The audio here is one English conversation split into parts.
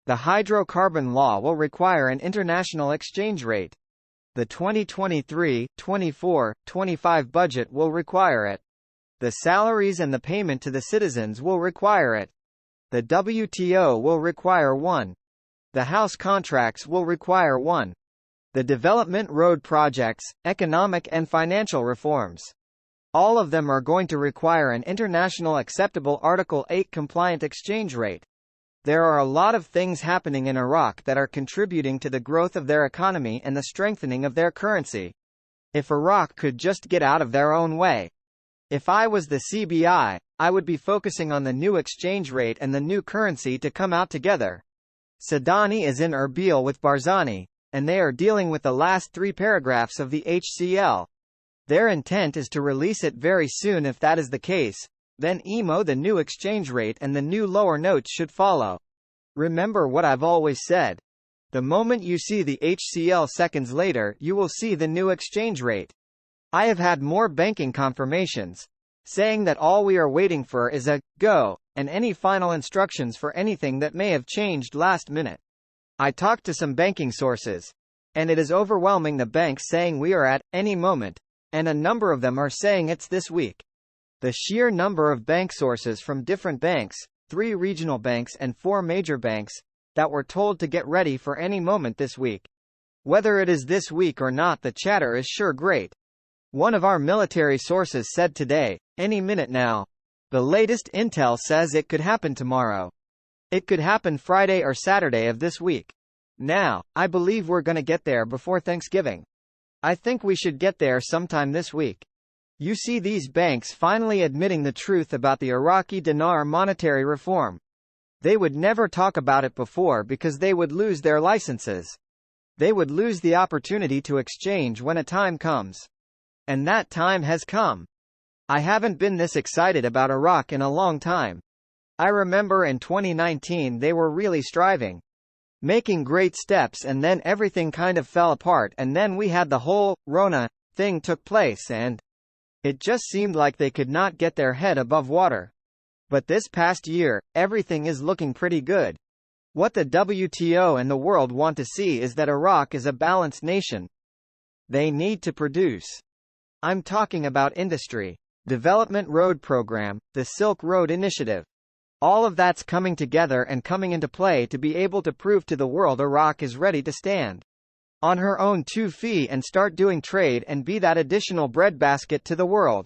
The hydrocarbon law will require an international exchange rate. The 2023, 24, 25 budget will require it. The salaries and the payment to the citizens will require it. The WTO will require one. The House contracts will require one. The development road projects, economic and financial reforms. All of them are going to require an international acceptable Article 8 compliant exchange rate. There are a lot of things happening in Iraq that are contributing to the growth of their economy and the strengthening of their currency. If Iraq could just get out of their own way. If I was the CBI, I would be focusing on the new exchange rate and the new currency to come out together. Sadani is in Erbil with Barzani, and they are dealing with the last 3 paragraphs of the HCL. Their intent is to release it very soon. If that is the case, then the new exchange rate and the new lower notes should follow. Remember what I've always said. The moment you see the HCL seconds later, you will see the new exchange rate. I have had more banking confirmations, saying that all we are waiting for is a go, and any final instructions for anything that may have changed last minute. I talked to some banking sources, and it is overwhelming, the banks saying we are at any moment, and a number of them are saying it's this week. The sheer number of bank sources from different banks, 3 regional banks and 4 major banks, that were told to get ready for any moment this week. Whether it is this week or not, the chatter is sure great. One of our military sources said today, any minute now. The latest intel says it could happen tomorrow. It could happen Friday or Saturday of this week. Now, I believe we're gonna get there before Thanksgiving. I think we should get there sometime this week. You see these banks finally admitting the truth about the Iraqi dinar monetary reform. They would never talk about it before because they would lose their licenses. They would lose the opportunity to exchange when a time comes. And that time has come. I haven't been this excited about Iraq in a long time. I remember in 2019 they were really striving, making great steps, and then everything kind of fell apart, and then we had the whole Rona thing took place, and it just seemed like they could not get their head above water. But this past year, everything is looking pretty good. What the WTO and the world want to see is that Iraq is a balanced nation. They need to produce. I'm talking about industry, development road program, the Silk Road Initiative. All of that's coming together and coming into play to be able to prove to the world Iraq is ready to stand on her own 2 feet and start doing trade and be that additional breadbasket to the world.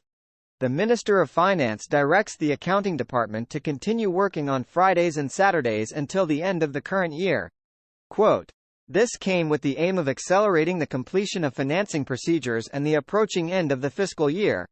The Minister of Finance directs the accounting department to continue working on Fridays and Saturdays until the end of the current year. Quote, this came with the aim of accelerating the completion of financing procedures and the approaching end of the fiscal year.